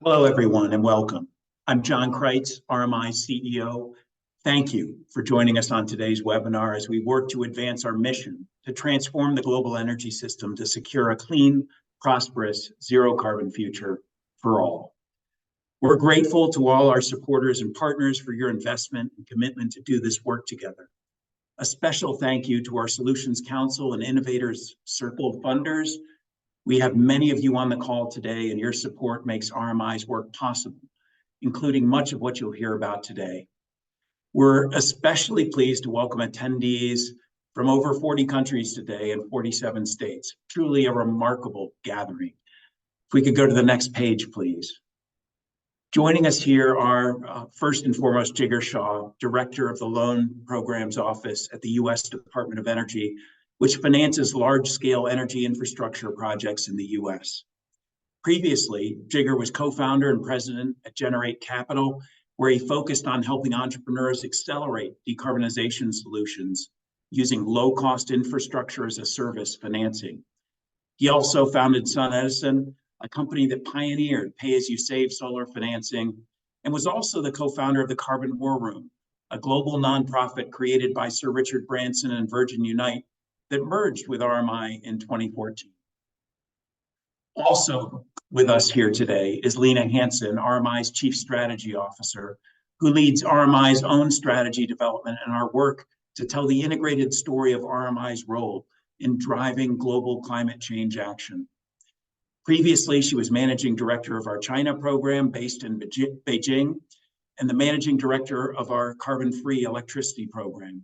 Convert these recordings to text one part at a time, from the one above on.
Hello, everyone, and welcome. I'm Jon Creyts, RMI's CEO. Thank you for joining us on today's webinar as we work to advance our mission to transform the global energy system to secure a clean, prosperous, zero-carbon future for all. We're grateful to all our supporters and partners for your investment and commitment to do this work together. A special thank you to our Solutions Council and Innovators Circle funders. We have many of you on the call today, and your support makes RMI's work possible, including much of what you'll hear about today. We're especially pleased to welcome attendees from over 40 countries today and 47 states. Truly a remarkable gathering. If we could go to the next page, please. Joining us here are, first and foremost, Jigar Shah, Director of the Loan Programs Office at the U.S. Department of Energy, which finances large-scale energy infrastructure projects in the U.S. Previously, Jigar was co-founder and president at Generate Capital, where he focused on helping entrepreneurs accelerate decarbonization solutions using low-cost infrastructure as a service financing. He also founded SunEdison, a company that pioneered pay-as-you-save solar financing, and was also the co-founder of the Carbon War Room, a global nonprofit created by Sir Richard Branson and Virgin Unite that merged with RMI in 2014. Also with us here today is Lena Hansen, RMI's Chief Strategy Officer, who leads RMI's own strategy development and our work to tell the integrated story of RMI's role in driving global climate change action. Previously, she was managing director of our China program based in Beijing and the managing director of our carbon-free electricity program.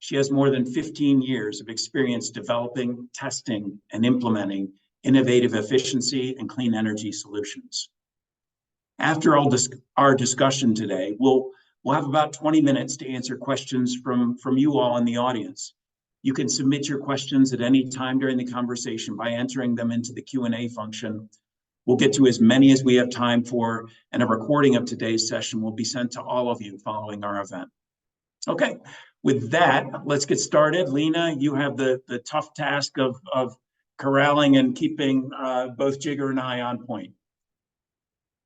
She has more than 15 years of experience developing, testing, and implementing innovative efficiency and clean energy solutions. After our discussion today, we'll have about 20 minutes to answer questions from you all in the audience. You can submit your questions at any time during the conversation by entering them into the Q&A function. We'll get to as many as we have time for, and a recording of today's session will be sent to all of you following our event. Okay, with that, let's get started. Lena, you have the tough task of corralling and keeping both Jigar and I on point.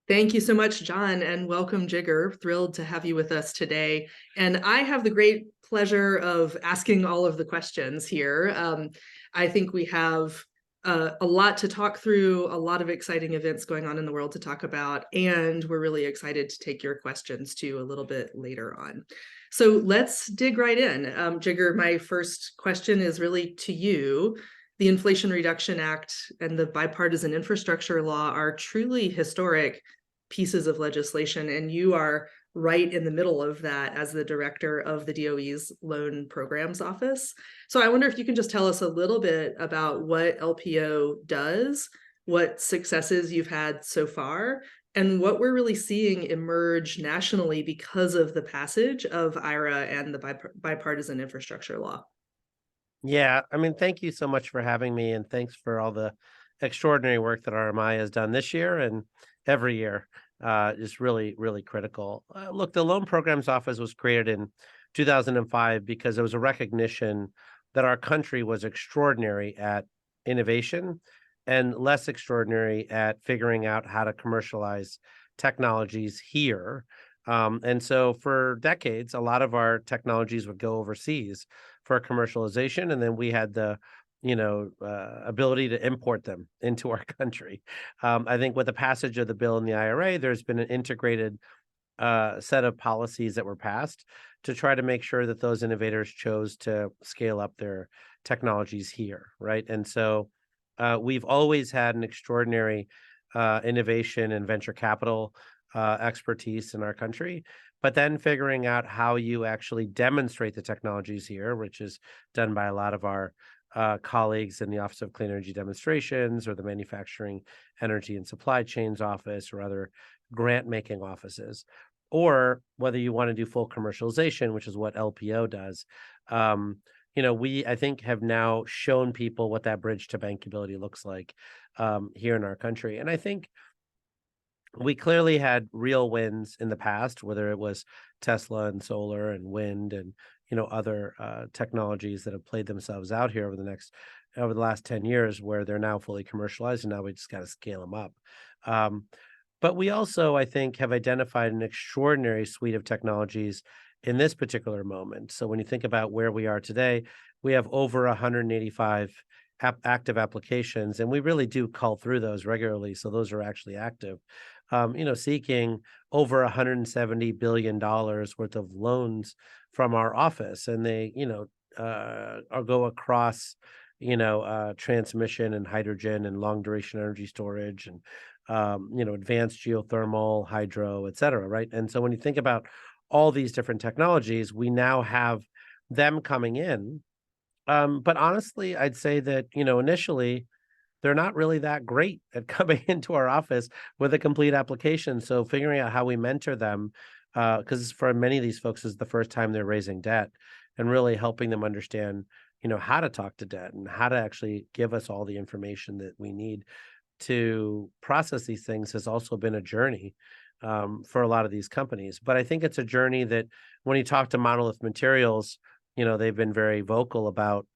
Thank you so much, Jon, and welcome, Jigar. Thrilled to have you with us today. And I have the great pleasure of asking all of the questions here. I think we have a lot to talk through, a lot of exciting events going on in the world to talk about, and we're really excited to take your questions too a little bit later on. So let's dig right in. Jigar, my first question is really to you. The Inflation Reduction Act and the bipartisan infrastructure law are truly historic pieces of legislation, and you are right in the middle of that as the director of the DOE's Loan Programs Office. So I wonder if you can just tell us a little bit about what LPO does, what successes you've had so far, and what we're really seeing emerge nationally because of the passage of IRA and the bipartisan infrastructure law. Yeah, I mean, thank you so much for having me, and thanks for all the extraordinary work that RMI has done this year and every year. Is really, really critical. Look, the Loan Programs Office was created in 2005 because there was a recognition that our country was extraordinary at innovation and less extraordinary at figuring out how to commercialize technologies here. And so for decades, a lot of our technologies would go overseas for commercialization, and then we had the ability to import them into our country. I think with the passage of the bill in the IRA, there's been an integrated set of policies that were passed to try to make sure that those innovators chose to scale up their technologies here, right? And so we've always had an extraordinary innovation and venture capital expertise in our country, but then figuring out how you actually demonstrate the technologies here, which is done by a lot of our colleagues in the Office of Clean Energy Demonstrations or the Manufacturing, Energy and Supply Chains Office or other grant-making offices, or whether you want to do full commercialization, which is what LPO does. We, I think, have now shown people what that bridge to bankability looks like here in our country. And I think we clearly had real wins in the past, whether it was Tesla and solar and wind and other technologies that have played themselves out here over the last 10 years, where they're now fully commercialized, and now we just got to scale them up. But we also, I think, have identified an extraordinary suite of technologies in this particular moment. So when you think about where we are today, we have over 185 active applications, and we really do cull through those regularly. So those are actually active. Seeking over $170 billion worth of loans from our office, and they, go across, transmission and hydrogen and long duration energy storage and advanced geothermal, hydro, et cetera, right? And so when you think about all these different technologies, we now have them coming in. But honestly, I'd say that, initially they're not really that great at coming into our office with a complete application. So figuring out how we mentor them, because for many of these folks is the first time they're raising debt, and really helping them understand, how to talk to debt and how to actually give us all the information that we need to process these things has also been a journey for a lot of these companies. But I think it's a journey that when you talk to Monolith Materials, they've been very vocal about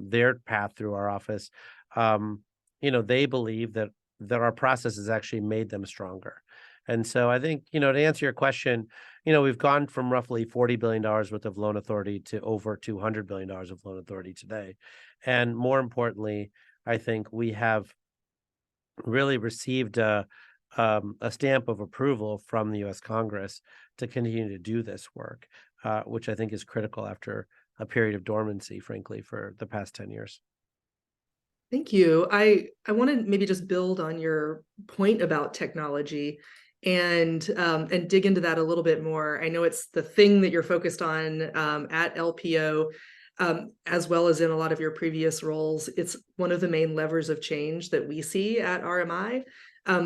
their path through our office. They believe that our process has actually made them stronger. And so I think, to answer your question, we've gone from roughly $40 billion worth of loan authority to over $200 billion of loan authority today. And more importantly, I think we have really received a stamp of approval from the U.S. Congress to continue to do this work, which I think is critical after a period of dormancy, frankly, for the past 10 years. Thank you. I want to maybe just build on your point about technology and dig into that a little bit more. I know it's the thing that you're focused on at LPO, as well as in a lot of your previous roles. It's one of the main levers of change that we see at RMI.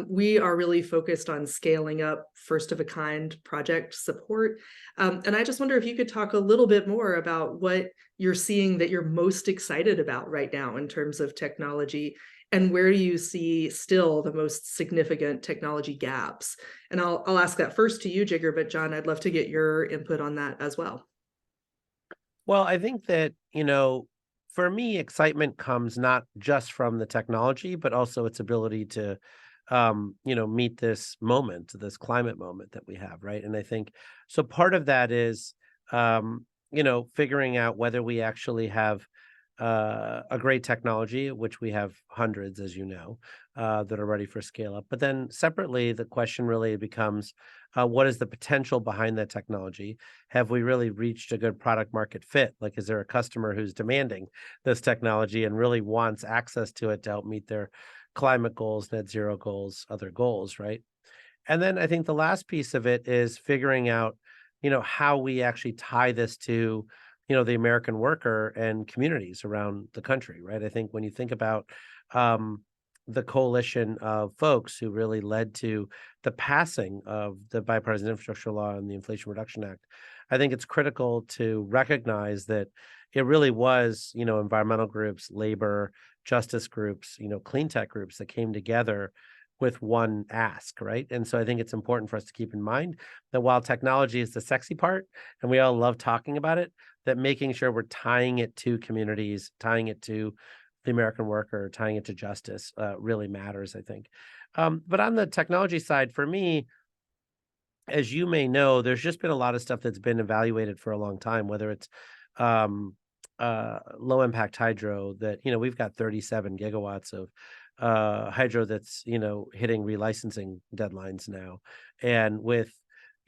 We are really focused on scaling up first of a kind project support. And I just wonder if you could talk a little bit more about what you're seeing that you're most excited about right now in terms of technology, and where you see still the most significant technology gaps. And I'll ask that first to you, Jigar, but Jon, I'd love to get your input on that as well. Well, I think that, for me, excitement comes not just from the technology, but also its ability to, meet this moment, this climate moment that we have, right? And I think so. Part of that is, figuring out whether we actually have a great technology, which we have hundreds, as you know, that are ready for scale up. But then separately, the question really becomes, what is the potential behind that technology? Have we really reached a good product market fit? Like, is there a customer who's demanding this technology and really wants access to it to help meet their climate goals, net zero goals, other goals, right? And then I think the last piece of it is figuring out, how we actually tie this to, the American worker and communities around the country, right? I think when you think about the coalition of folks who really led to the passing of the bipartisan infrastructure law and the Inflation Reduction Act, I think it's critical to recognize that it really was, environmental groups, labor, justice groups, clean tech groups that came together with one ask, right? And so I think it's important for us to keep in mind that while technology is the sexy part, and we all love talking about it, that making sure we're tying it to communities, tying it to the American worker, tying it to justice really matters, I think. But on the technology side, for me, as you may know, there's just been a lot of stuff that's been evaluated for a long time, whether it's low impact hydro that, we've got 37 gigawatts of hydro that's, hitting relicensing deadlines now. And with,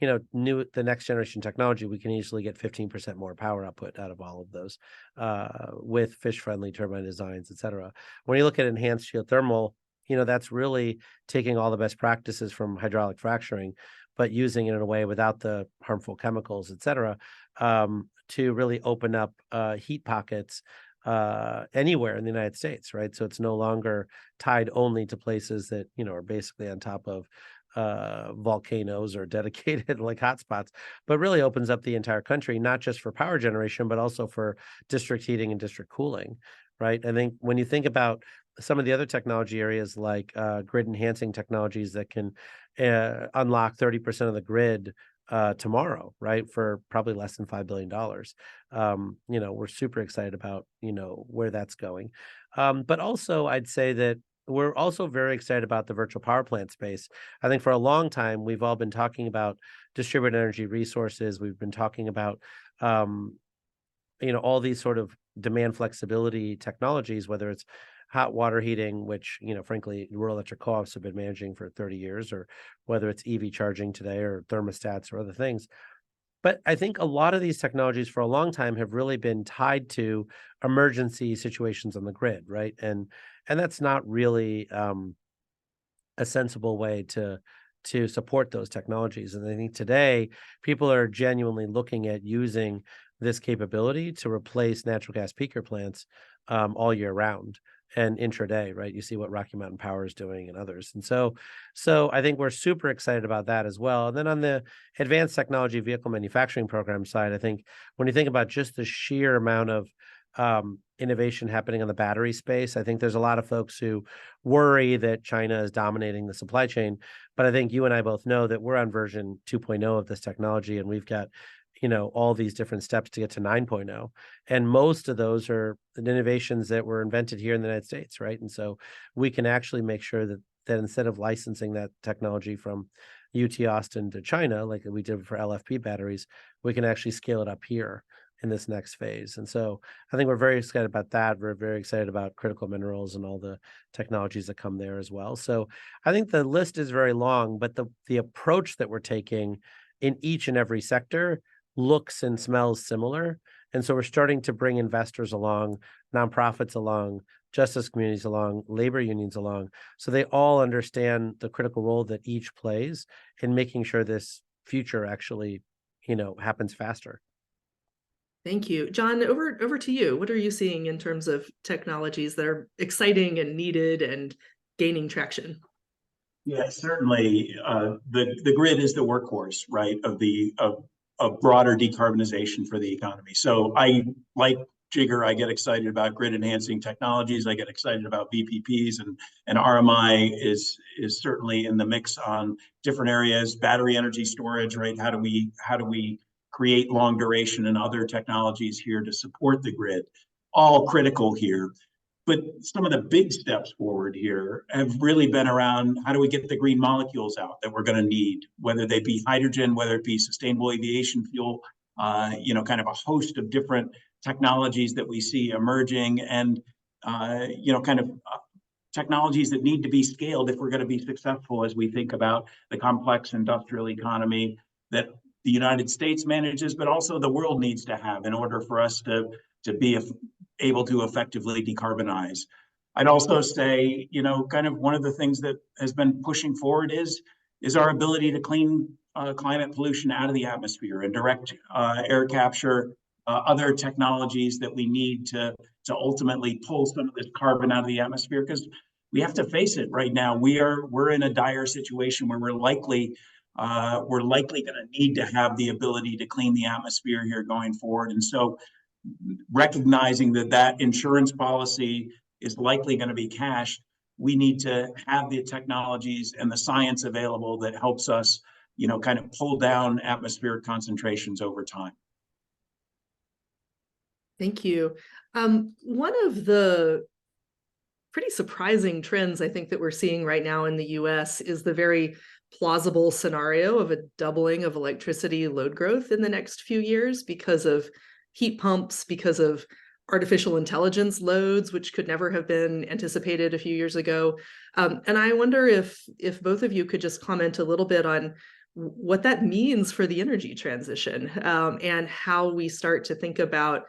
the next generation technology, we can easily get 15% more power output out of all of those with fish friendly turbine designs, et cetera. When you look at enhanced geothermal, that's really taking all the best practices from hydraulic fracturing, but using it in a way without the harmful chemicals, et cetera, to really open up heat pockets anywhere in the United States, right? So it's no longer tied only to places that, are basically on top of volcanoes or dedicated like hotspots, but really opens up the entire country, not just for power generation, but also for district heating and district cooling, right? I think when you think about some of the other technology areas like grid enhancing technologies that can unlock 30% of the grid tomorrow, right, for probably less than $5 billion. We're super excited about, where that's going. But also I'd say that, we're also very excited about the virtual power plant space. I think for a long time, we've all been talking about distributed energy resources. We've been talking about, um, all these sort of demand flexibility technologies, whether it's hot water heating, which, frankly, rural electric co-ops have been managing for 30 years, or whether it's EV charging today or thermostats or other things. But I think a lot of these technologies for a long time have really been tied to emergency situations on the grid, right? And that's not really a sensible way to support those technologies. And I think today people are genuinely looking at using this capability to replace natural gas peaker plants all year round and intraday, right? You see what Rocky Mountain Power is doing and others. And so I think we're super excited about that as well. And then on the advanced technology vehicle manufacturing program side, I think when you think about just the sheer amount of innovation happening on the battery space, I think there's a lot of folks who worry that China is dominating the supply chain. But I think you and I both know that we're on version 2.0 of this technology, and we've got, all these different steps to get to 9.0. And most of those are innovations that were invented here in the United States, right? And so we can actually make sure that instead of licensing that technology from UT Austin to China, like we did for LFP batteries, we can actually scale it up here in this next phase. And so I think we're very excited about that. We're very excited about critical minerals and all the technologies that come there as well. So I think the list is very long, but the approach that we're taking in each and every sector looks and smells similar. And so we're starting to bring investors along, nonprofits along, justice communities along, labor unions along, so they all understand the critical role that each plays in making sure this future actually, happens faster. Thank you. Jon, over to you. What are you seeing in terms of technologies that are exciting and needed and gaining traction? Yeah, certainly. The grid is the workhorse, right, of broader decarbonization for the economy. So I, like Jigar, I get excited about grid enhancing technologies. I get excited about VPPs, and RMI is certainly in the mix on different areas. Battery energy storage, right? How do we create long duration and other technologies here to support the grid? All critical here. But some of the big steps forward here have really been around how do we get the green molecules out that we're going to need, whether they be hydrogen, whether it be sustainable aviation fuel, kind of a host of different technologies that we see emerging, and technologies that need to be scaled if we're going to be successful as we think about the complex industrial economy that the United States manages, but also the world needs to have in order for us to be able to effectively decarbonize. I'd also say, kind of one of the things that has been pushing forward is our ability to clean climate pollution out of the atmosphere and direct air capture, other technologies that we need to ultimately pull some of this carbon out of the atmosphere. Because we have to face it right now, we're in a dire situation where we're likely going to need to have the ability to clean the atmosphere here going forward. And so recognizing that insurance policy is likely going to be cashed, we need to have the technologies and the science available that helps us, kind of pull down atmospheric concentrations over time. Thank you. One of the pretty surprising trends I think that we're seeing right now in the US is the very plausible scenario of a doubling of electricity load growth in the next few years because of heat pumps, because of artificial intelligence loads, which could never have been anticipated a few years ago. And I wonder if both of you could just comment a little bit on what that means for the energy transition, and how we start to think about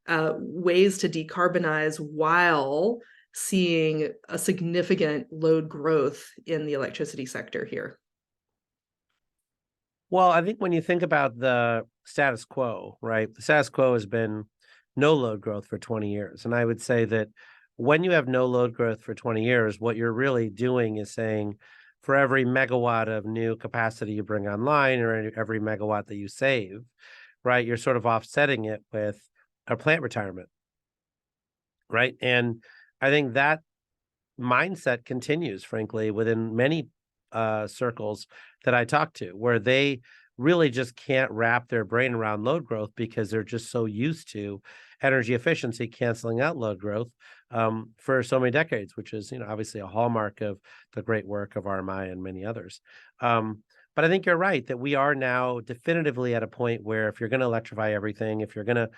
ways to decarbonize while seeing a significant load growth in the electricity sector here. Well, I think when you think about the status quo, right? The status quo has been no load growth for 20 years. And I would say that when you have no load growth for 20 years, what you're really doing is saying for every megawatt of new capacity you bring online, or every megawatt that you save, right, you're sort of offsetting it with a plant retirement, right? And I think that mindset continues, frankly, within many circles that I talk to, where they really just can't wrap their brain around load growth because they're just so used to energy efficiency canceling out load growth for so many decades, which is, obviously a hallmark of the great work of RMI and many others. But I think you're right that we are now definitively at a point where if you're going to electrify everything, if you're going to,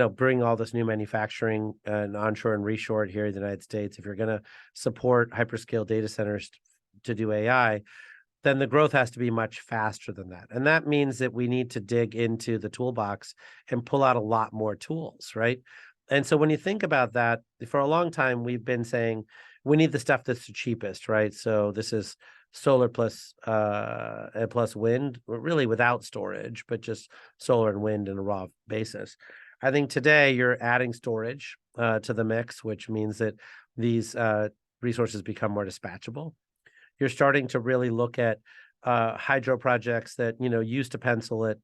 bring all this new manufacturing and onshore and reshore it here in the United States, if you're going to support hyperscale data centers to do AI, then the growth has to be much faster than that. And that means that we need to dig into the toolbox and pull out a lot more tools, right? And so when you think about that, for a long time, we've been saying we need the stuff that's the cheapest, right? So this is solar plus wind, really without storage, but just solar and wind in a raw basis. I think today you're adding storage to the mix, which means that these resources become more dispatchable. You're starting to really look at hydro projects that, used to pencil at,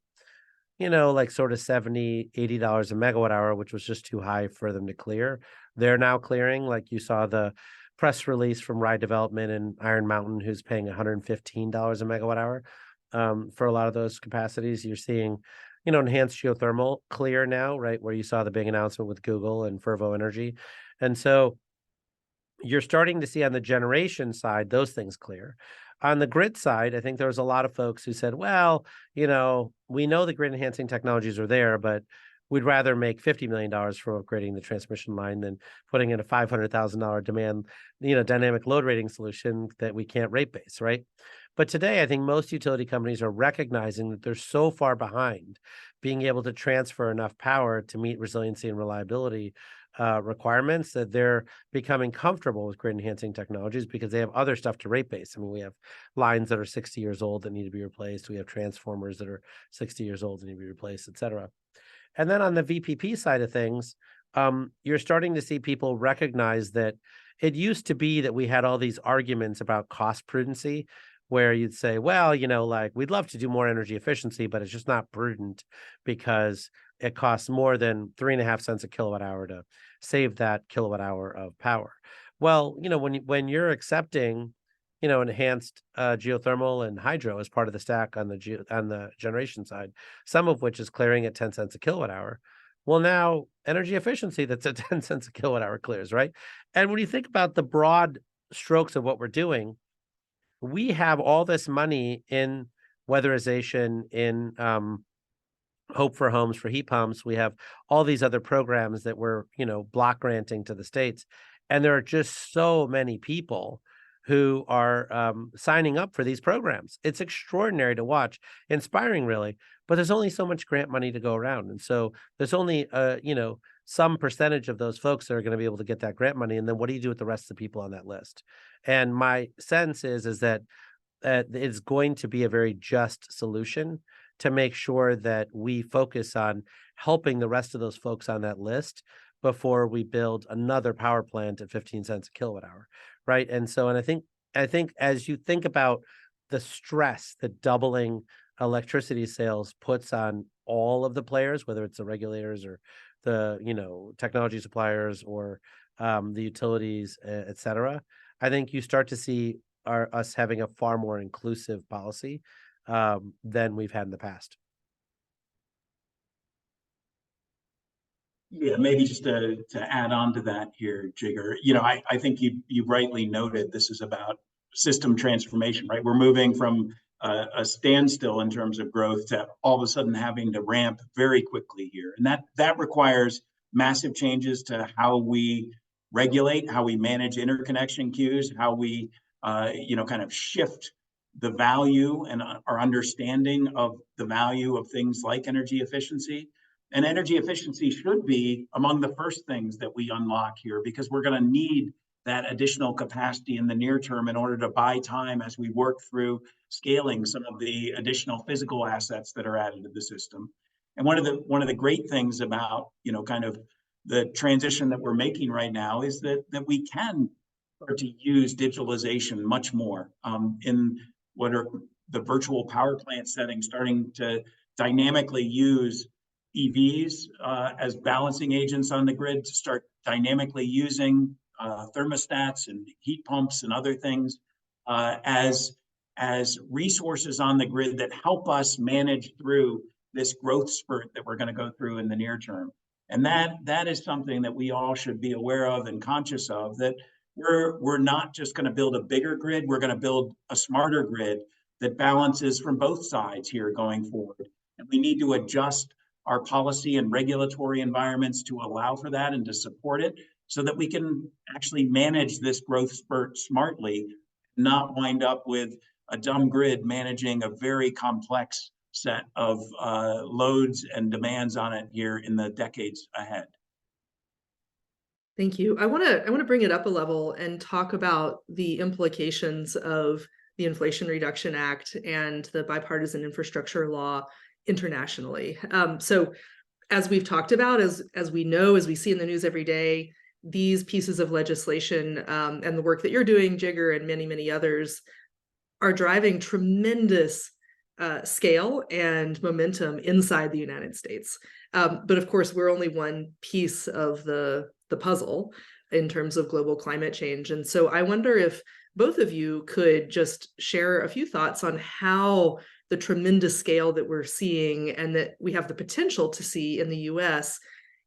like sort of $70, $80 a megawatt hour, which was just too high for them to clear. They're now clearing, like you saw the press release from Rye Development and Iron Mountain, who's paying $115 a megawatt hour for a lot of those capacities. You're seeing, enhanced geothermal clear now, right? Where you saw the big announcement with Google and Fervo Energy. And so you're starting to see on the generation side, those things clear. On the grid side, I think there was a lot of folks who said, well, we know the grid enhancing technologies are there, but we'd rather make $50 million from upgrading the transmission line than putting in a $500,000 demand, dynamic load rating solution that we can't rate base, right? But today, I think most utility companies are recognizing that they're so far behind being able to transfer enough power to meet resiliency and reliability requirements that they're becoming comfortable with grid enhancing technologies because they have other stuff to rate base. I mean, we have lines that are 60 years old that need to be replaced. We have transformers that are 60 years old that need to be replaced, et cetera. And then on the VPP side of things, you're starting to see people recognize that it used to be that we had all these arguments about cost prudency, where you'd say, well, like we'd love to do more energy efficiency, but it's just not prudent because it costs more than 3.5 cents a kilowatt hour to save that kilowatt hour of power. Well, when you're accepting, enhanced geothermal and hydro as part of the stack on the generation side, some of which is clearing at 10 cents a kilowatt hour. Well, now energy efficiency that's at 10 cents a kilowatt hour clears, right? And when you think about the broad strokes of what we're doing, we have all this money in weatherization, in Hope for Homes for heat pumps. We have all these other programs that we're, block granting to the states. And there are just so many people who are signing up for these programs. It's extraordinary to watch, inspiring really, but there's only so much grant money to go around. And so there's only, some percentage of those folks that are going to be able to get that grant money. And then what do you do with the rest of the people on that list? And my sense is that it's going to be a very just solution to make sure that we focus on helping the rest of those folks on that list before we build another power plant at 15 cents a kilowatt hour, right? And so, and I think as you think about the stress that doubling electricity sales puts on all of the players, whether it's the regulators or the technology suppliers or the utilities, et cetera, I think you start to see us having a far more inclusive policy than we've had in the past. Yeah, maybe just to add on to that here, Jigar, I think you rightly noted this is about system transformation, right? We're moving from a standstill in terms of growth to all of a sudden having to ramp very quickly here. And that requires massive changes to how we regulate, how we manage interconnection queues, how we, kind of shift the value and our understanding of the value of things like energy efficiency. And energy efficiency should be among the first things that we unlock here because we're going to need that additional capacity in the near term in order to buy time as we work through scaling some of the additional physical assets that are added to the system. And one of the great things about, kind of the transition that we're making right now is that we can start to use digitalization much more in what are the virtual power plant settings, starting to dynamically use EVs as balancing agents on the grid, to start dynamically using thermostats and heat pumps and other things as as resources on the grid that help us manage through this growth spurt that we're going to go through in the near term. And that is something that we all should be aware of and conscious of, that we're not just going to build a bigger grid, we're going to build a smarter grid that balances from both sides here going forward. And we need to adjust our policy and regulatory environments to allow for that and to support it so that we can actually manage this growth spurt smartly, not wind up with a dumb grid managing a very complex set of loads and demands on it here in the decades ahead. Thank you. I want to bring it up a level and talk about the implications of the Inflation Reduction Act and the bipartisan infrastructure law internationally. So as we've talked about, as we know, as we see in the news every day, these pieces of legislation and the work that you're doing, Jigar, and many, many others are driving tremendous scale and momentum inside the United States. But of course, we're only one piece of the puzzle in terms of global climate change. And so I wonder if both of you could just share a few thoughts on how the tremendous scale that we're seeing and that we have the potential to see in the US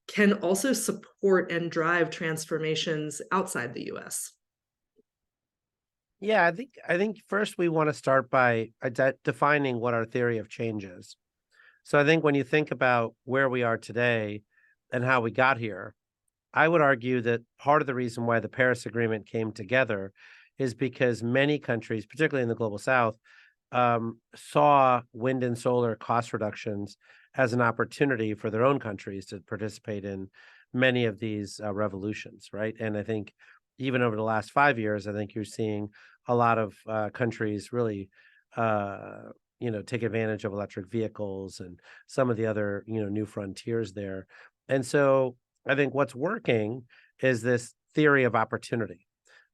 can also support and drive transformations outside the US. Yeah, I think first we want to start by defining what our theory of change is. So I think when you think about where we are today and how we got here, I would argue that part of the reason why the Paris Agreement came together is because many countries, particularly in the global South, saw wind and solar cost reductions as an opportunity for their own countries to participate in many of these revolutions, right? And I think even over the last 5 years, I think you're seeing a lot of countries really, take advantage of electric vehicles and some of the other, new frontiers there. And so I think what's working is this theory of opportunity,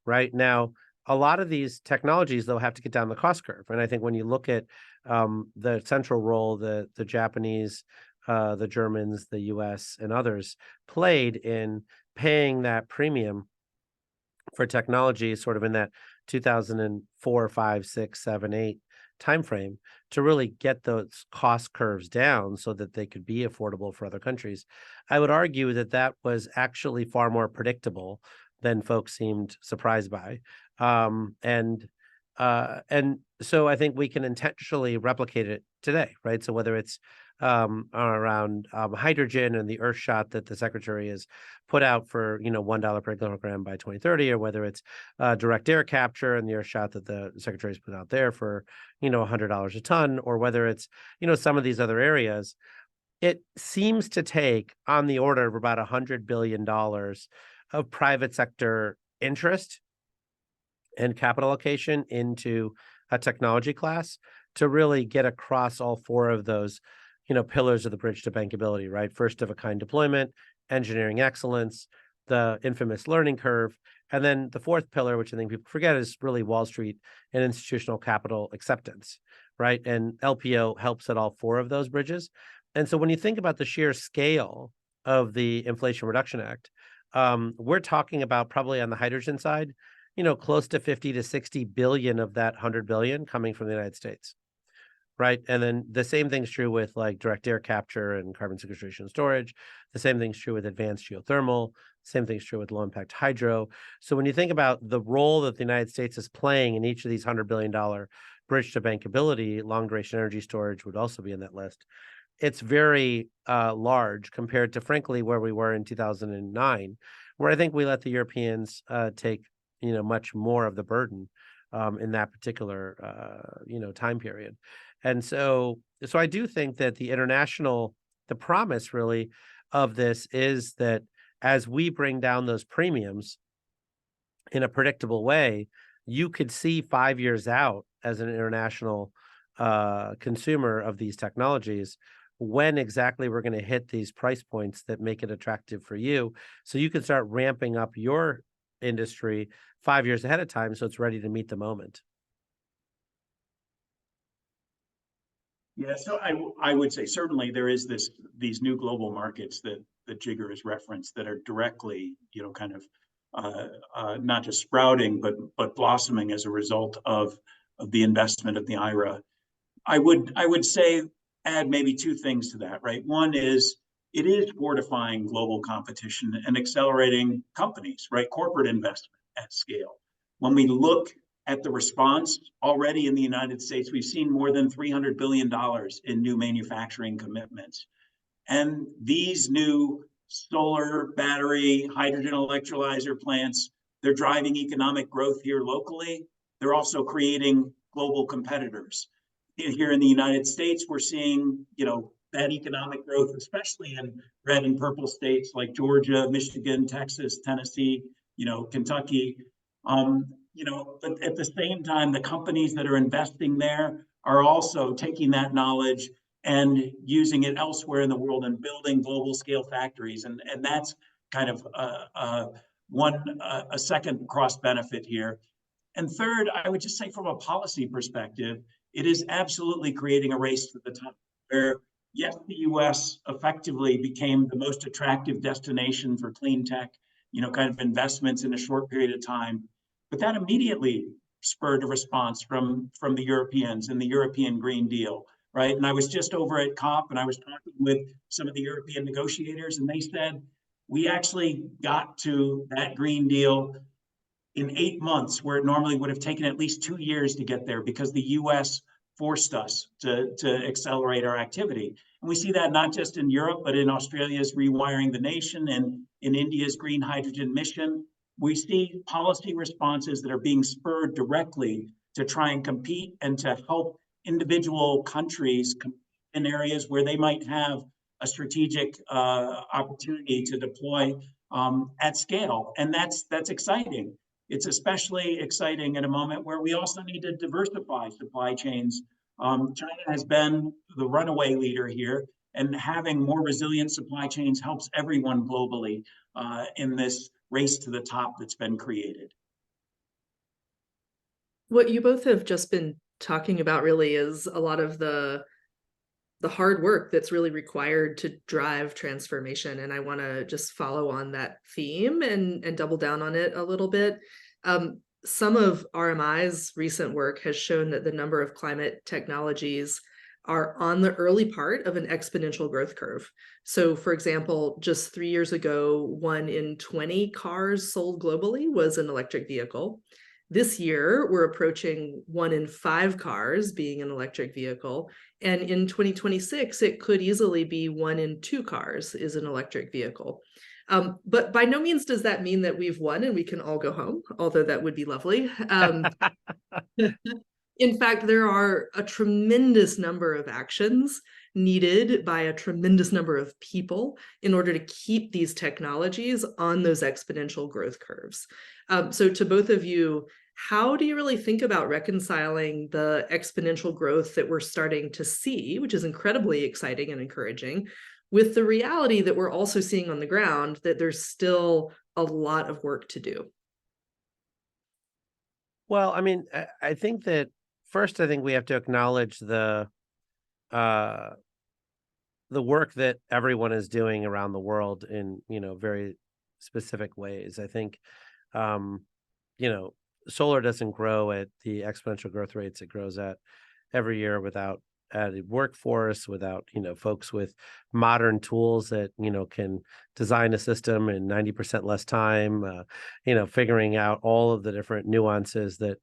right? Now, a lot of these technologies, though, have to get down the cost curve. And I think when you look at the central role that the Japanese, the Germans, the US, and others played in paying that premium for technology sort of in that 2004, 5, 6, 7, 8 timeframe to really get those cost curves down so that they could be affordable for other countries. I would argue that that was actually far more predictable than folks seemed surprised by. And so I think we can intentionally replicate it today, right? So whether it's around hydrogen and the Earthshot that the secretary has put out for $1 per kilogram by 2030, or whether it's direct air capture and the Earthshot that the secretary has put out there for $100 a ton, or whether it's some of these other areas, it seems to take on the order of about $100 billion of private sector interest and capital allocation into a technology class to really get across all four of those pillars of the bridge to bankability, right? First of a kind deployment, engineering excellence, the infamous learning curve, and then the fourth pillar, which I think people forget, is really Wall Street and institutional capital acceptance, right? And LPO helps at all four of those bridges. And so when you think about the sheer scale of the Inflation Reduction Act, we're talking about probably on the hydrogen side, close to 50 to 60 billion of that 100 billion coming from the United States. Right. And then the same thing's true with like direct air capture and carbon sequestration and storage. The same thing's true with advanced geothermal. Same thing's true with low impact hydro. So when you think about the role that the United States is playing in each of these $100 billion bridge to bankability, long duration energy storage would also be in that list. It's very large compared to, frankly, where we were in 2009, where I think we let the Europeans take, much more of the burden in that particular, time period. And so I do think that the promise really of this is that as we bring down those premiums in a predictable way, you could see 5 years out as an international consumer of these technologies when exactly we're going to hit these price points that make it attractive for you. So you can start ramping up your industry 5 years ahead of time so it's ready to meet the moment. Yeah, so I would say certainly there is these new global markets that Jigar has referenced that are directly, kind of not just sprouting but blossoming as a result of the investment of the IRA. I would say add maybe two things to that, right? One is it is fortifying global competition and accelerating companies, right? Corporate investment at scale. When we look at the response already in the United States, we've seen more than $300 billion in new manufacturing commitments. And these new solar, battery, hydrogen electrolyzer plants, they're driving economic growth here locally. They're also creating global competitors. Here in the United States, we're seeing, that economic growth, especially in red and purple states like Georgia, Michigan, Texas, Tennessee, Kentucky. But at the same time, the companies that are investing there are also taking that knowledge and using it elsewhere in the world and building global scale factories. And that's kind of a second cross benefit here. And third, I would just say from a policy perspective, it is absolutely creating a race to the top where, yes, the US effectively became the most attractive destination for clean tech, kind of investments in a short period of time. But that immediately spurred a response from the Europeans and the European Green Deal, right? And I was just over at COP and I was talking with some of the European negotiators, and they said, we actually got to that Green Deal in 8 months, where it normally would have taken at least 2 years to get there because the US forced us to accelerate our activity. And we see that not just in Europe, but in Australia's Rewiring the Nation and in India's Green Hydrogen Mission. We see policy responses that are being spurred directly to try and compete and to help individual countries in areas where they might have a strategic opportunity to deploy at scale. And that's exciting. It's especially exciting at a moment where we also need to diversify supply chains. China has been the runaway leader here, and having more resilient supply chains helps everyone globally in this race to the top that's been created. What you both have just been talking about really is a lot of the hard work that's really required to drive transformation. And I want to just follow on that theme and double down on it a little bit. Some of RMI's recent work has shown that the number of climate technologies are on the early part of an exponential growth curve. So, for example, just 3 years ago, 1 in 20 cars sold globally was an electric vehicle. This year, we're approaching 1 in 5 cars being an electric vehicle. And in 2026, it could easily be 1 in 2 cars is an electric vehicle. But by no means does that mean that we've won and we can all go home, although that would be lovely. In fact, there are a tremendous number of actions needed by a tremendous number of people in order to keep these technologies on those exponential growth curves. So to both of you, how do you really think about reconciling the exponential growth that we're starting to see, which is incredibly exciting and encouraging, with the reality that we're also seeing on the ground that there's still a lot of work to do? Well, I mean, I think that first, I think we have to acknowledge the work that everyone is doing around the world in, very specific ways. I think, solar doesn't grow at the exponential growth rates it grows at every year without added workforce, without, folks with modern tools that, can design a system in 90% less time, figuring out all of the different nuances that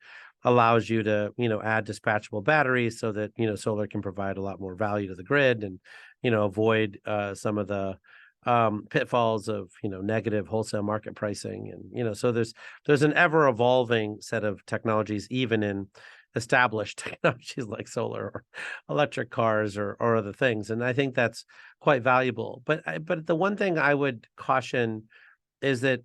allows you to, add dispatchable batteries so that, solar can provide a lot more value to the grid and, avoid some of the pitfalls of, negative wholesale market pricing. And, so there's an ever evolving set of technologies, even in established technologies like solar or electric cars or other things. And I think that's quite valuable. But the one thing I would caution is that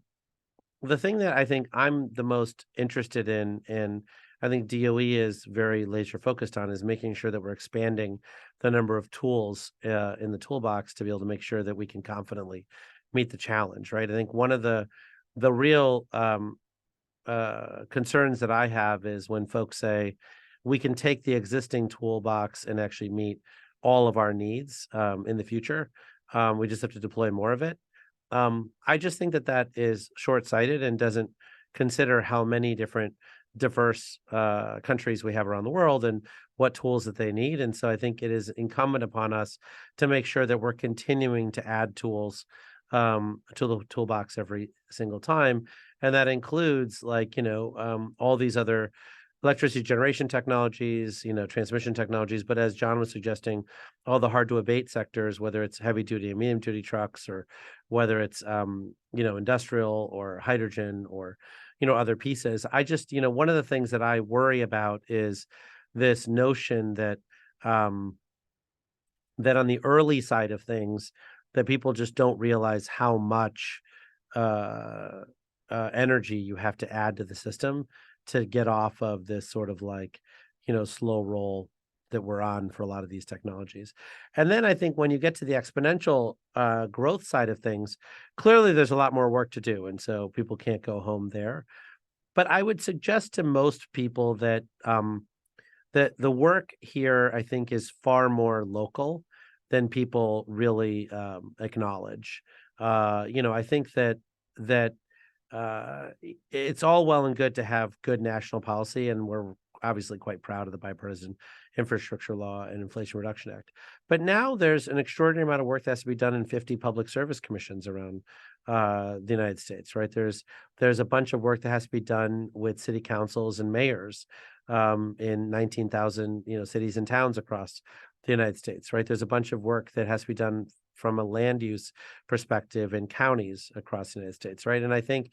the thing that I think I'm the most interested in, and I think DOE is very laser focused on, is making sure that we're expanding the number of tools in the toolbox to be able to make sure that we can confidently meet the challenge, right? I think one of the real concerns that I have is when folks say we can take the existing toolbox and actually meet all of our needs in the future. We just have to deploy more of it. I just think that is short-sighted and doesn't consider how many different diverse countries we have around the world and what tools that they need. And so I think it is incumbent upon us to make sure that we're continuing to add tools to the toolbox every single time. And that includes like, all these other electricity generation technologies, transmission technologies. But as John was suggesting, all the hard to abate sectors, whether it's heavy duty and medium duty trucks, or whether it's, industrial or hydrogen or, other pieces. I just, one of the things that I worry about is this notion that, that on the early side of things, that people just don't realize how much energy you have to add to the system to get off of this sort of like, slow roll that we're on for a lot of these technologies. And then I think when you get to the exponential growth side of things, clearly there's a lot more work to do. And so people can't go home there. But I would suggest to most people that that the work here, I think, is far more than people really acknowledge. I think that it's all well and good to have good national policy, and we're obviously quite proud of the bipartisan infrastructure law and Inflation Reduction Act. But now there's an extraordinary amount of work that has to be done in 50 public service commissions around the United States, right? There's a bunch of work that has to be done with city councils and mayors in 19,000 cities and towns across the United States, right? There's a bunch of work that has to be done from a land use perspective in counties across the United States, right? And I think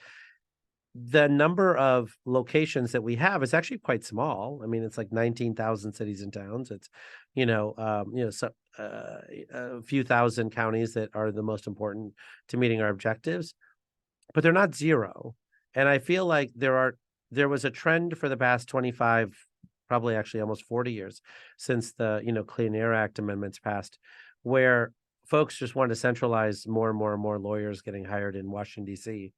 the number of locations that we have is actually quite small. I mean, it's like 19,000 cities and towns. It's, a few thousand counties that are the most important to meeting our objectives, but they're not zero. And I feel like there was a trend for the past 25, probably actually almost 40 years since the, Clean Air Act amendments passed, where folks just want to centralize more and more and more lawyers getting hired in Washington, D.C.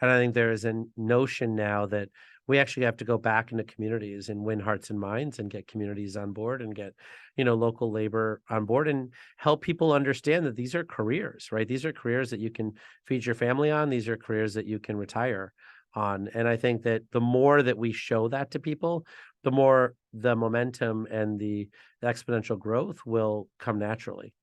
And I think there is a notion now that we actually have to go back into communities and win hearts and minds and get communities on board and get, local labor on board and help people understand that these are careers, right? These are careers that you can feed your family on. These are careers that you can retire on. And I think that the more that we show that to people, the more the momentum and the exponential growth will come naturally.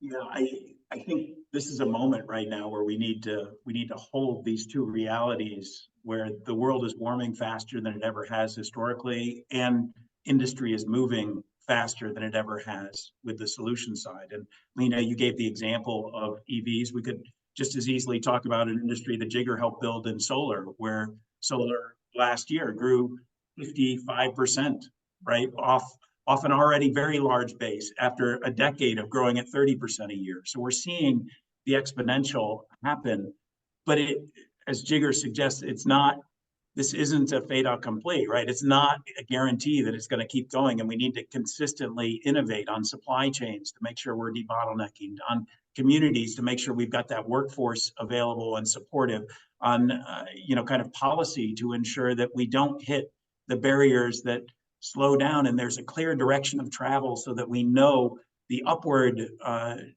Yeah, I think this is a moment right now where we need to hold these two realities where the world is warming faster than it ever has historically, and industry is moving faster than it ever has with the solution side. And Lena, you gave the example of EVs. We could just as easily talk about an industry that Jigar helped build in solar, where solar last year grew 55%, right? Off an already very large base after a decade of growing at 30% a year. So we're seeing the exponential happen, but as Jigar suggests, this isn't a fait accompli, right? It's not a guarantee that it's going to keep going, and we need to consistently innovate on supply chains to make sure we're debottlenecking, on communities to make sure we've got that workforce available and supportive, on kind of policy to ensure that we don't hit the barriers that slow down and there's a clear direction of travel so that we know the upward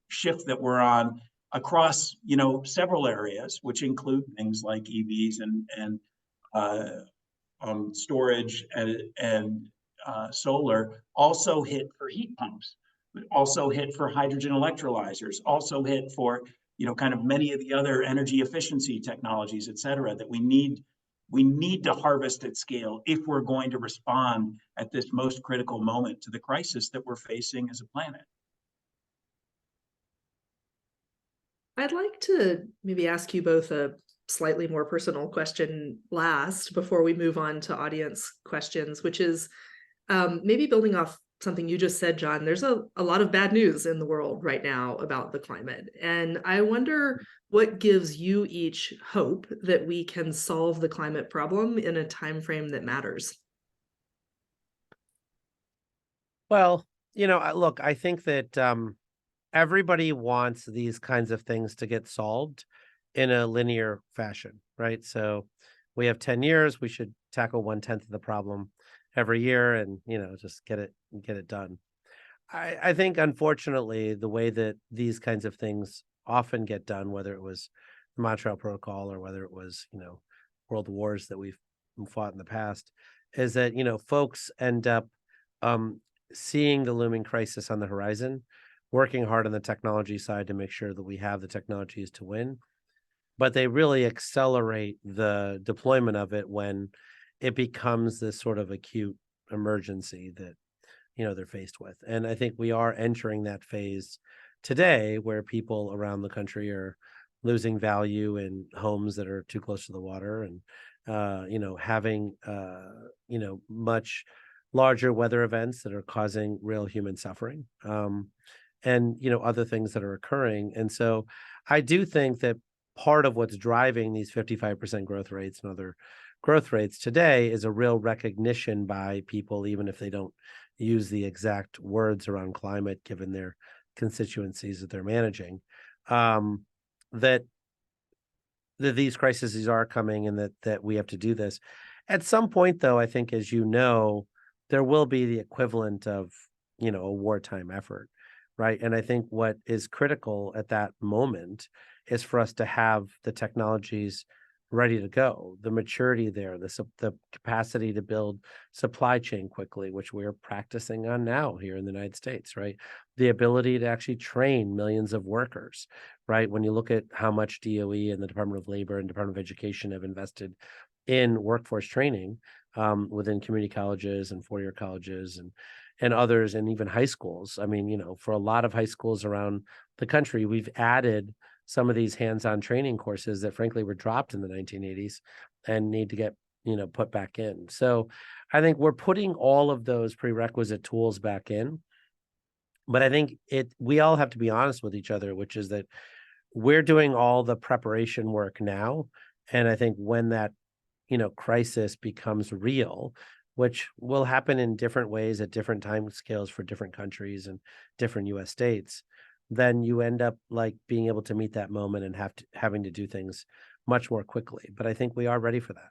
shift that we're on across several areas, which include things like EVs and storage and solar, also hit for heat pumps, but also hit for hydrogen electrolyzers, also hit for kind of many of the other energy efficiency technologies, et cetera, that we need to harvest at scale if we're going to respond at this most critical moment to the crisis that we're facing as a planet. I'd like to maybe ask you both a slightly more personal question last before we move on to audience questions, which is maybe building off something you just said, John. There's a lot of bad news in the world right now about the climate. And I wonder what gives you each hope that we can solve the climate problem in a time frame that matters. Well, look, I think that everybody wants these kinds of things to get solved in a linear fashion, right? So we have 10 years, we should tackle 1/10 of the problem every year and, just get it done. I think, unfortunately, the way that these kinds of things often get done, whether it was the Montreal Protocol or whether it was, world wars that we've fought in the past, is that, folks end up seeing the looming crisis on the horizon, working hard on the technology side to make sure that we have the technologies to win, but they really accelerate the deployment of it when it becomes this sort of acute emergency that they're faced with. And I think we are entering that phase today where people around the country are losing value in homes that are too close to the water, and having much larger weather events that are causing real human suffering, and other things that are occurring. And so I do think that part of what's driving these 55% growth rates and other growth rates today is a real recognition by people, even if they don't use the exact words around climate, given their constituencies that they're managing, that these crises are coming, and that we have to do this. At some point, though, I think, as there will be the equivalent of, a wartime effort, right? And I think what is critical at that moment is for us to have the technologies ready to go, the maturity there, the capacity to build supply chain quickly, which we're practicing on now here in the United States, right? The ability to actually train millions of workers, right? When you look at how much DOE and the Department of Labor and Department of Education have invested in workforce training within community colleges and four-year colleges and others, and even high schools. I mean, for a lot of high schools around the country, we've added some of these hands-on training courses that frankly were dropped in the 1980s and need to get, put back in. So I think we're putting all of those prerequisite tools back in. But I think we all have to be honest with each other, which is that we're doing all the preparation work now. And I think when that, crisis becomes real, which will happen in different ways at different time scales for different countries and different US states, then you end up like being able to meet that moment and having to do things much more quickly. But I think we are ready for that.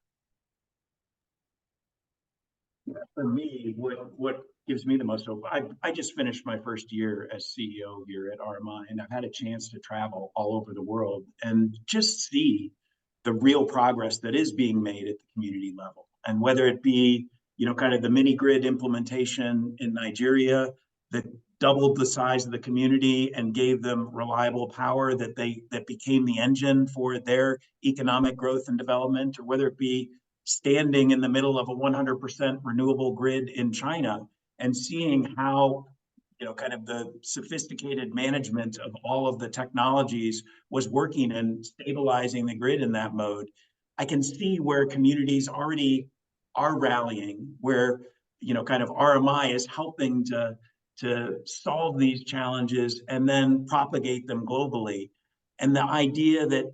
For me, what gives me the most hope, I just finished my first year as CEO here at RMI, and I've had a chance to travel all over the world and just see the real progress that is being made at the community level. And whether it be, kind of the mini grid implementation in Nigeria that doubled the size of the community and gave them reliable power that became the engine for their economic growth and development, or whether it be standing in the middle of a 100% renewable grid in China and seeing how, kind of the sophisticated management of all of the technologies was working and stabilizing the grid in that mode. I can see where communities already are rallying, where, kind of RMI is helping to solve these challenges and then propagate them globally. And the idea that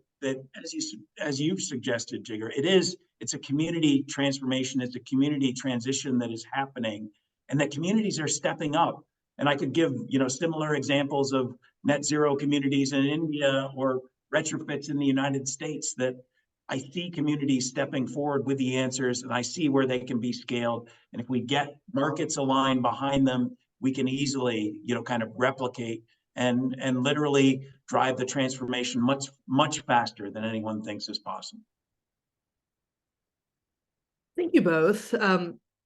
as you've suggested, Jigar, it's a community transformation, it's a community transition that is happening, and that communities are stepping up. And I could give, similar examples of net zero communities in India or retrofits in the United States that I see communities stepping forward with the answers, and I see where they can be scaled. And if we get markets aligned behind them, we can easily, kind of replicate and literally drive the transformation much faster than anyone thinks is possible. Thank you both.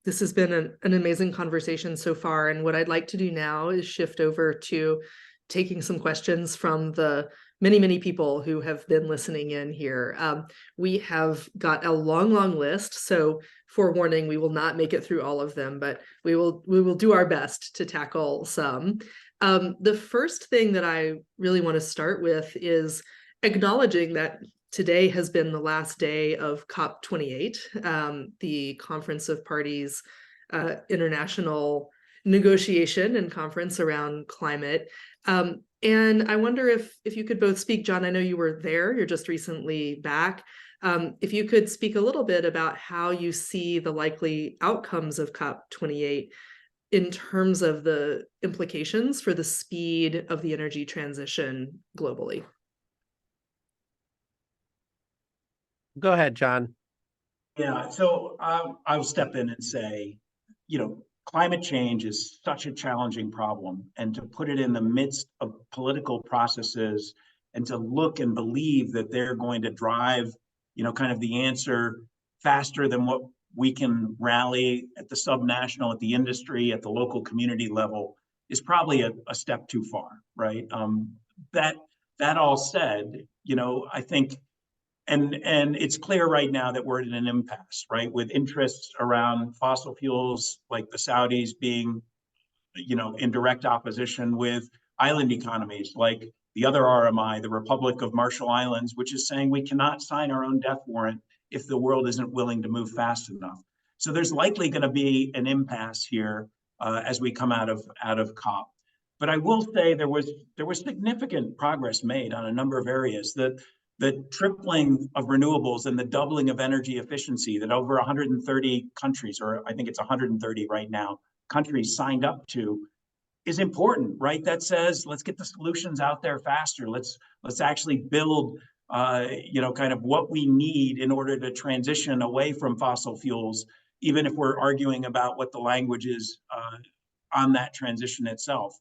This has been an amazing conversation so far. And what I'd like to do now is shift over to taking some questions from the many, many people who have been listening in here. We have got a long list. So forewarning, we will not make it through all of them, but we will do our best to tackle some. The first thing that I really want to start with is acknowledging that today has been the last day of COP28, the Conference of Parties international negotiation and conference around climate. And I wonder if you could both speak, Jon, I know you were there, you're just recently back. If you could speak a little bit about how you see the likely outcomes of COP28 in terms of the implications for the speed of the energy transition globally. Go ahead, Jon. Yeah, so I'll step in and say, climate change is such a challenging problem, and to put it in the midst of political processes and to look and believe that they're going to drive, kind of the answer faster than what we can rally at the subnational, at the industry, at the local community level is probably a step too far, right? That all said, I think, and it's clear right now that we're in an impasse, right? With interests around fossil fuels, like the Saudis being, in direct opposition with island economies, like the other RMI, the Republic of Marshall Islands, which is saying we cannot sign our own death warrant if the world isn't willing to move fast enough. So there's likely going to be an impasse here as we come out of COP. But I will say there was significant progress made on a number of areas. The tripling of renewables and the doubling of energy efficiency that over 130 countries, or I think it's 130 right now, countries signed up to is important, right? That says, let's get the solutions out there faster. Let's actually build, kind of what we need in order to transition away from fossil fuels, even if we're arguing about what the language is on that transition itself.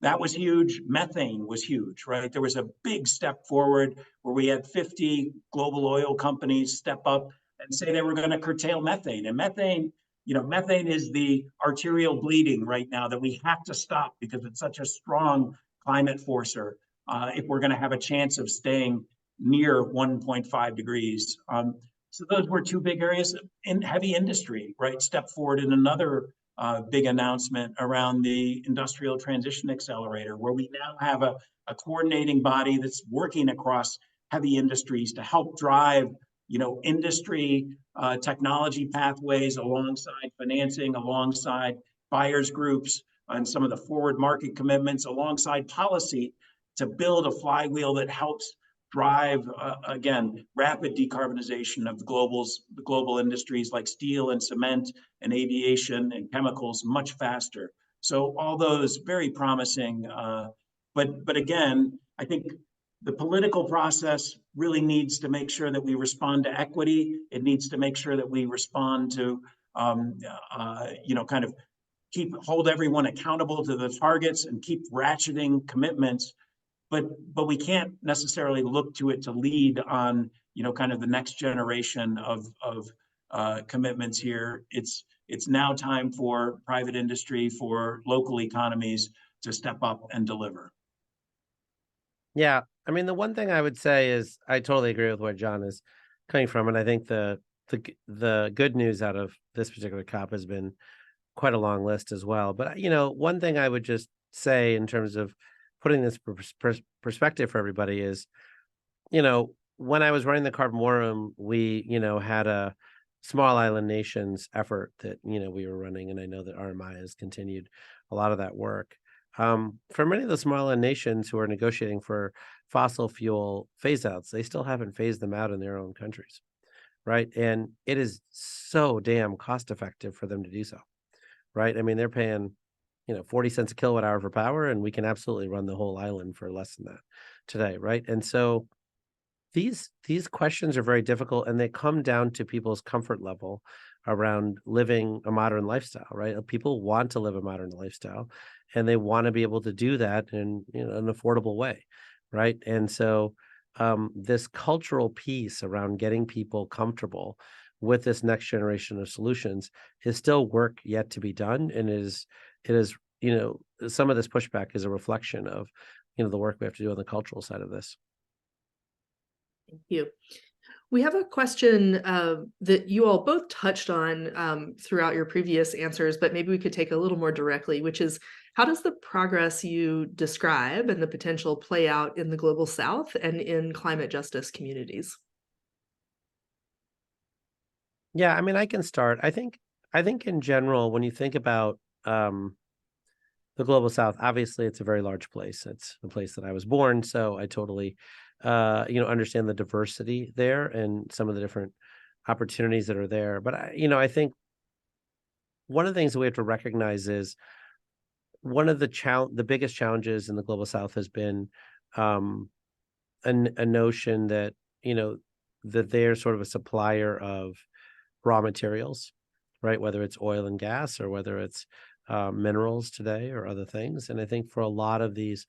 That was huge. Methane was huge, right? There was a big step forward where we had 50 global oil companies step up and say they were going to curtail methane. And methane is the arterial bleeding right now that we have to stop because it's such a strong climate forcer if we're going to have a chance of staying near 1.5 degrees. So those were two big areas. In heavy industry, right? Step forward in another big announcement around the Industrial Transition Accelerator, where we now have a coordinating body that's working across heavy industries to help drive, industry technology pathways alongside financing, alongside buyers groups, and some of the forward market commitments, alongside policy to build a flywheel that helps drive, again, rapid decarbonization of the global industries like steel and cement and aviation and chemicals much faster. So all those very promising, but again, I think the political process really needs to make sure that we respond to equity. It needs to make sure that we respond to, kind of hold everyone accountable to the targets and keep ratcheting commitments. But we can't necessarily look to it to lead on, kind of the next generation of commitments here. It's now time for private industry, for local economies to step up and deliver. Yeah, I mean, the one thing I would say is I totally agree with where John is coming from, and I think the good news out of this particular COP has been quite a long list as well. But one thing I would just say in terms of putting this perspective for everybody is, when I was running the Carbon War Room, we had a small island nations effort that we were running, and I know that RMI has continued a lot of that work. For many of the small island nations who are negotiating for fossil fuel phase outs, they still haven't phased them out in their own countries, right? And it is so damn cost effective for them to do so, right? I mean, they're paying 40 cents a kilowatt hour for power, and we can absolutely run the whole island for less than that today, right? And so these questions are very difficult, and they come down to people's comfort level around living a modern lifestyle, right? People want to live a modern lifestyle, and they want to be able to do that in an affordable way, right? And so this cultural piece around getting people comfortable with this next generation of solutions is still work yet to be done, and it is some of this pushback is a reflection of the work we have to do on the cultural side of this. Thank you. We have a question that you all both touched on throughout your previous answers, but maybe we could take a little more directly, which is, how does the progress you describe and the potential play out in the Global South and in climate justice communities? Yeah, I mean, I can start. I think in general, when you think about the Global South, obviously it's a very large place. It's the place that I was born, so I totally understand the diversity there and some of the different opportunities that are there. But I think one of the things that we have to recognize is one of the biggest challenges in the Global South has been a notion that that they're sort of a supplier of raw materials, right? Whether it's oil and gas or whether it's minerals today or other things. And I think for a lot of these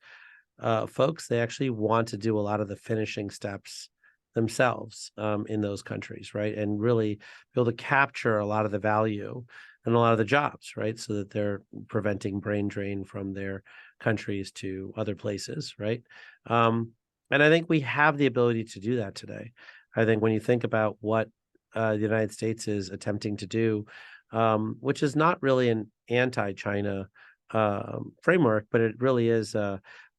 folks, they actually want to do a lot of the finishing steps themselves in those countries, right? And really be able to capture a lot of the value and a lot of the jobs, right? So that they're preventing brain drain from their countries to other places, right? And I think we have the ability to do that today. I think when you think about what the United States is attempting to do, which is not really an anti-China framework, but it really is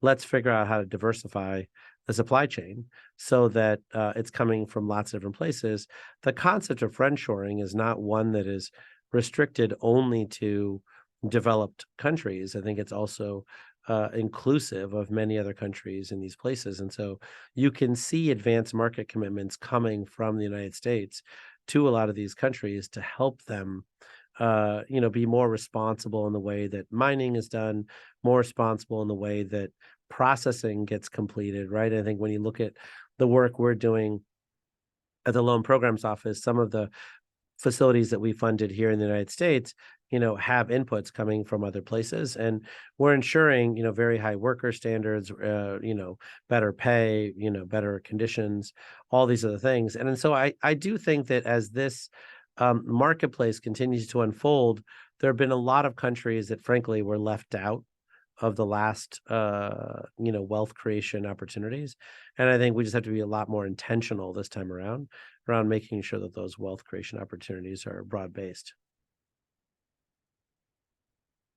let's figure out how to diversify the supply chain so that it's coming from lots of different places. The concept of friendshoring is not one that is restricted only to developed countries. I think it's also inclusive of many other countries in these places. And so you can see advanced market commitments coming from the United States to a lot of these countries to help them be more responsible in the way that mining is done, more responsible in the way that processing gets completed, right? I think when you look at the work we're doing at the Loan Programs Office, some of the facilities that we funded here in the United States, have inputs coming from other places. And we're ensuring, very high worker standards, better pay, better conditions, all these other things. And so I do think that as this marketplace continues to unfold, there have been a lot of countries that frankly were left out of the last, wealth creation opportunities. And I think we just have to be a lot more intentional this time around making sure that those wealth creation opportunities are broad-based.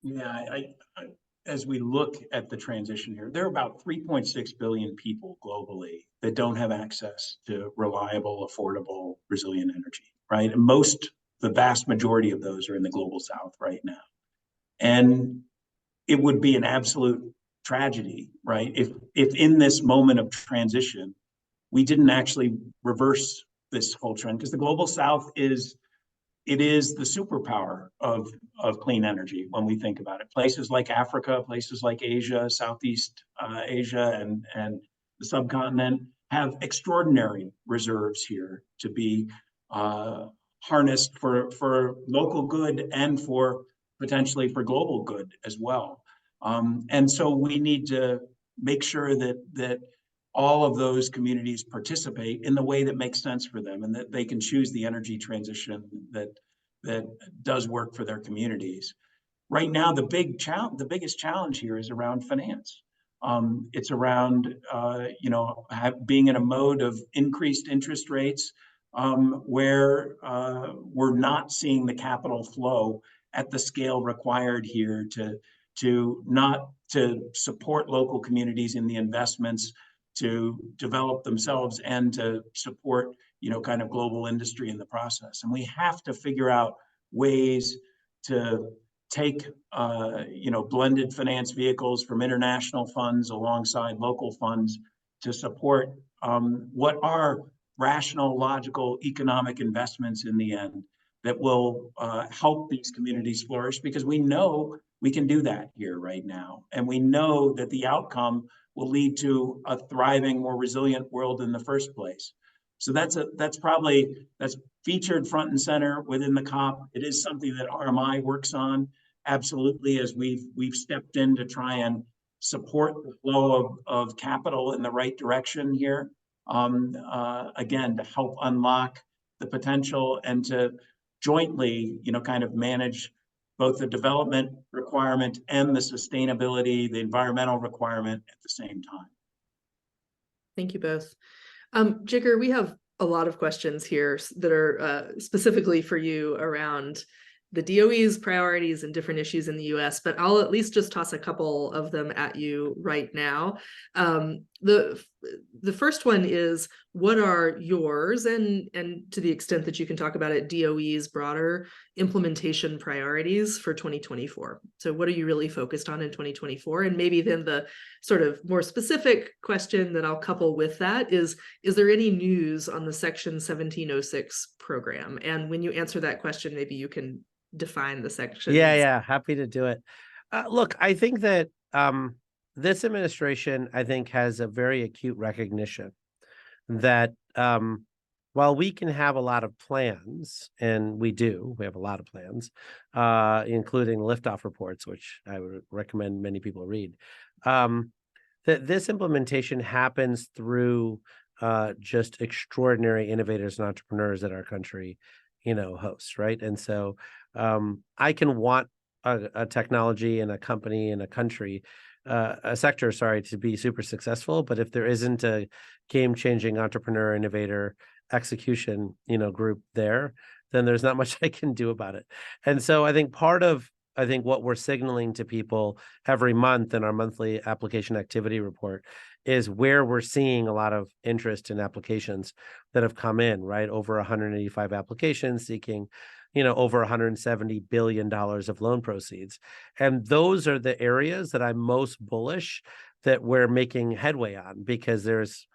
Yeah, as we look at the transition here, there are about 3.6 billion people globally that don't have access to reliable, affordable, resilient energy, right? And the vast majority of those are in the global south right now. And it would be an absolute tragedy, right? If in this moment of transition, we didn't actually reverse this whole trend, because the global south is the superpower of clean energy when we think about it. Places like Africa, places like Asia, Southeast Asia, and the subcontinent have extraordinary reserves here to be harnessed for local good and for potentially for global good as well. And so we need to make sure that all of those communities participate in the way that makes sense for them, and that they can choose the energy transition that does work for their communities. Right now, the biggest challenge here is around finance. It's around being in a mode of increased interest rates, where we're not seeing the capital flow at the scale required here to support local communities in the investments, to develop themselves, and to support kind of global industry in the process. And we have to figure out ways to take blended finance vehicles from international funds alongside local funds to support what are rational, logical, economic investments in the end that will help these communities flourish, because we know we can do that here right now. And we know that the outcome will lead to a thriving, more resilient world in the first place. So that's featured front and center within the COP. It is something that RMI works on, absolutely, as we've stepped in to try and support the flow of capital in the right direction here. Again, to help unlock the potential and to jointly, kind of manage both the development requirement and the sustainability, the environmental requirement at the same time. Thank you both. Jigar, we have a lot of questions here that are specifically for you around the DOE's priorities and different issues in the US, but I'll at least just toss a couple of them at you right now. The first one is, what are yours, and to the extent that you can talk about it, DOE's broader implementation priorities for 2024? So what are you really focused on in 2024? And maybe then the sort of more specific question that I'll couple with that is there any news on the Section 1706 program? And when you answer that question, maybe you can define the section. Yeah, happy to do it. Look, I think that this administration, I think, has a very acute recognition that while we can have a lot of plans, and we have a lot of plans, including liftoff reports, which I would recommend many people read, that this implementation happens through just extraordinary innovators and entrepreneurs that our country, hosts, right? And so I can want a technology and a company and a country, a sector, sorry, to be super successful. But if there isn't a game-changing entrepreneur, innovator, execution, group there, then there's not much I can do about it. And so I think what we're signaling to people every month in our monthly application activity report is where we're seeing a lot of interest in applications that have come in, right? Over 185 applications seeking, over $170 billion of loan proceeds. And those are the areas that I'm most bullish that we're making headway on, because there's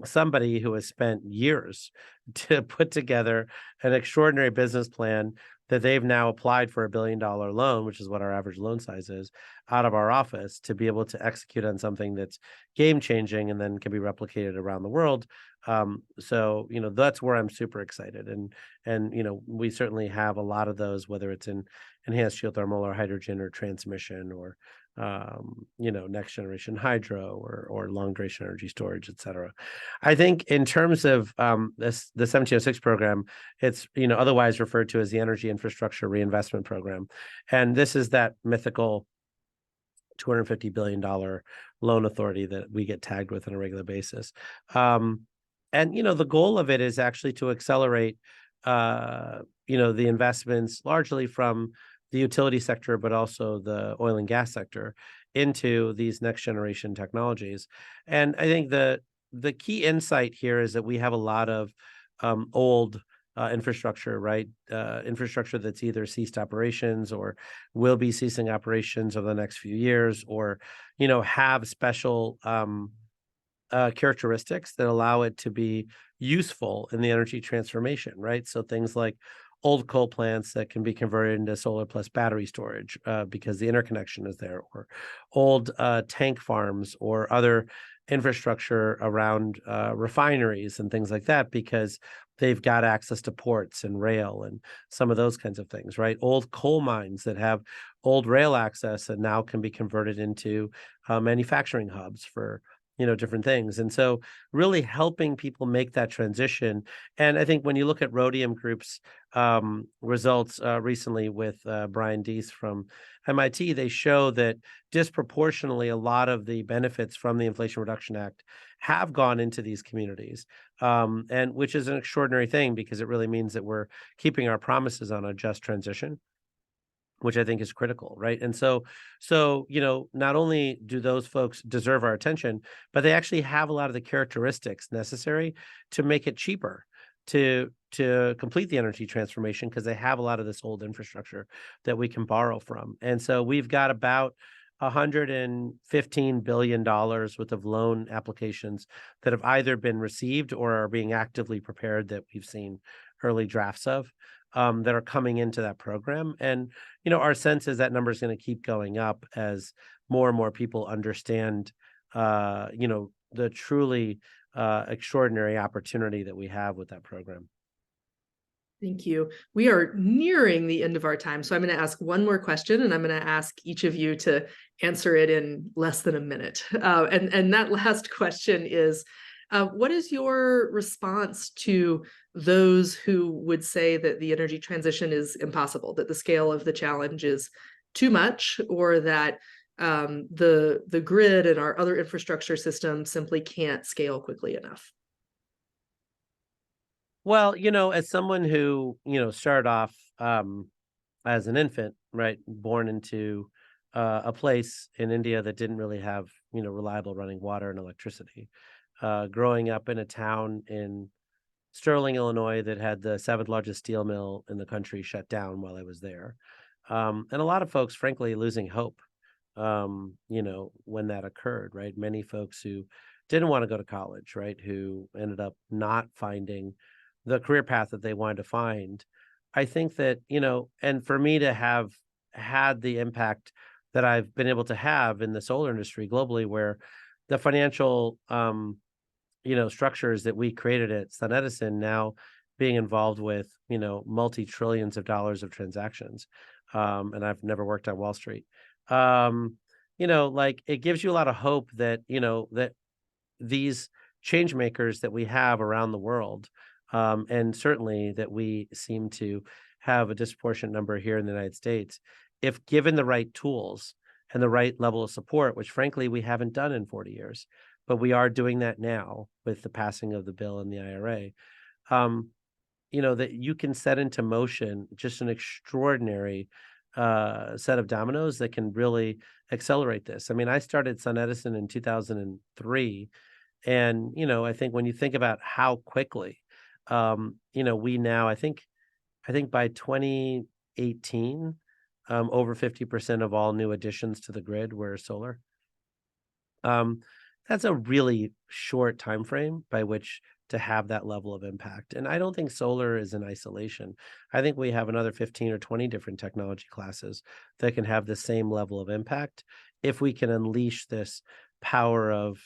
somebody who has spent years to put together an extraordinary business plan that they've now applied for $1 billion loan, which is what our average loan size is, out of our office to be able to execute on something that's game changing and then can be replicated around the world. So that's where I'm super excited, and we certainly have a lot of those, whether it's in enhanced geothermal or hydrogen or transmission or next generation hydro or long duration energy storage, et cetera. I think in terms of the 1706 program, it's otherwise referred to as the Energy Infrastructure Reinvestment Program, and this is that mythical $250 billion loan authority that we get tagged with on a regular basis. And the goal of it is actually to accelerate the investments largely from the utility sector, but also the oil and gas sector into these next generation technologies. And I think the key insight here is that we have a lot of old infrastructure, right? Infrastructure that's either ceased operations or will be ceasing operations over the next few years, or have special characteristics that allow it to be useful in the energy transformation, right? So things like old coal plants that can be converted into solar plus battery storage because the interconnection is there, or old tank farms or other infrastructure around refineries and things like that, because they've got access to ports and rail and some of those kinds of things, right? Old coal mines that have old rail access and now can be converted into manufacturing hubs for different things. And so really helping people make that transition. And I think when you look at Rhodium Group's results recently with Brian Deese from MIT, they show that disproportionately a lot of the benefits from the Inflation Reduction Act have gone into these communities, and which is an extraordinary thing, because it really means that we're keeping our promises on a just transition, which I think is critical, right? And so, not only do those folks deserve our attention, but they actually have a lot of the characteristics necessary to make it cheaper to complete the energy transformation, because they have a lot of this old infrastructure that we can borrow from. And so we've got about $115 billion worth of loan applications that have either been received or are being actively prepared, that we've seen early drafts of, that are coming into that program. And, our sense is that number is going to keep going up as more and more people understand, the truly extraordinary opportunity that we have with that program. Thank you. We are nearing the end of our time, so I'm going to ask one more question, and I'm going to ask each of you to answer it in less than a minute. And that last question is, what is your response to those who would say that the energy transition is impossible, that the scale of the challenge is too much, or that the grid and our other infrastructure system simply can't scale quickly enough? Well, as someone who, started off as an infant, right, born into a place in India that didn't really have, reliable running water and electricity, growing up in a town in Sterling, Illinois, that had the 7th largest steel mill in the country shut down while I was there. And a lot of folks, frankly, losing hope, when that occurred, right? Many folks who didn't want to go to college, right, who ended up not finding the career path that they wanted to find. I think that, and for me to have had the impact that I've been able to have in the solar industry globally, where the financial, structures that we created at SunEdison now being involved with, multi-trillions of dollars of transactions. And I've never worked on Wall Street. It gives you a lot of hope that, that these change makers that we have around the world. And certainly that we seem to have a disproportionate number here in the United States, if given the right tools and the right level of support, which frankly we haven't done in 40 years, but we are doing that now with the passing of the bill and the IRA. That you can set into motion just an extraordinary set of dominoes that can really accelerate this. I mean, I started SunEdison in 2003. And, I think when you think about how quickly, we now, I think by 2018, over 50% of all new additions to the grid were solar. That's a really short time frame by which to have that level of impact. And I don't think solar is in isolation. I think we have another 15 or 20 different technology classes that can have the same level of impact if we can unleash this power of,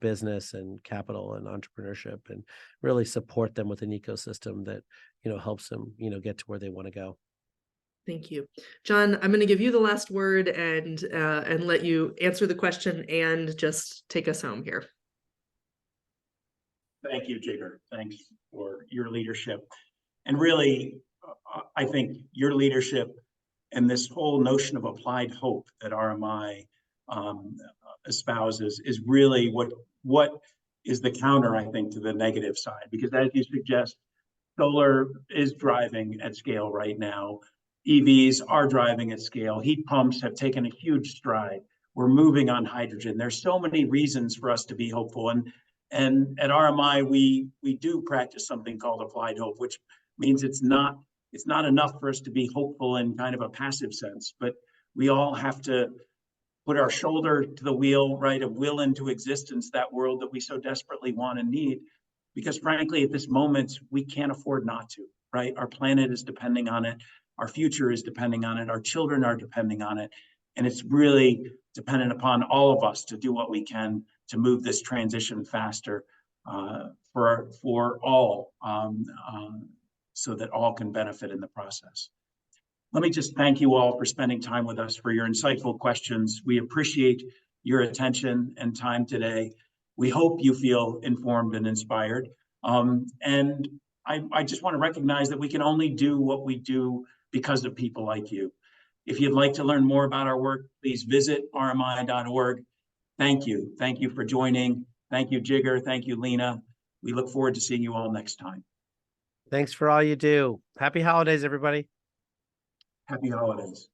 business and capital and entrepreneurship and really support them with an ecosystem that, helps them, get to where they want to go. Thank you. Jon, I'm going to give you the last word and let you answer the question and just take us home here. Thank you, Jigar. Thanks for your leadership. And really, I think your leadership and this whole notion of applied hope that RMI espouses is really what is the counter, I think, to the negative side. Because as you suggest, solar is driving at scale right now. EVs are driving at scale. Heat pumps have taken a huge stride. We're moving on hydrogen. There's so many reasons for us to be hopeful. And at RMI, we do practice something called applied hope, which means it's not enough for us to be hopeful in kind of a passive sense, but we all have to put our shoulder to the wheel, right, and will into existence that world that we so desperately want and need. Because frankly, at this moment, we can't afford not to, right? Our planet is depending on it. Our future is depending on it. Our children are depending on it. And it's really dependent upon all of us to do what we can to move this transition faster for all, so that all can benefit in the process. Let me just thank you all for spending time with us, for your insightful questions. We appreciate your attention and time today. We hope you feel informed and inspired. And I just want to recognize that we can only do what we do because of people like you. If you'd like to learn more about our work, please visit rmi.org. Thank you. Thank you for joining. Thank you, Jigar. Thank you, Lena. We look forward to seeing you all next time. Thanks for all you do. Happy holidays, everybody. Happy holidays.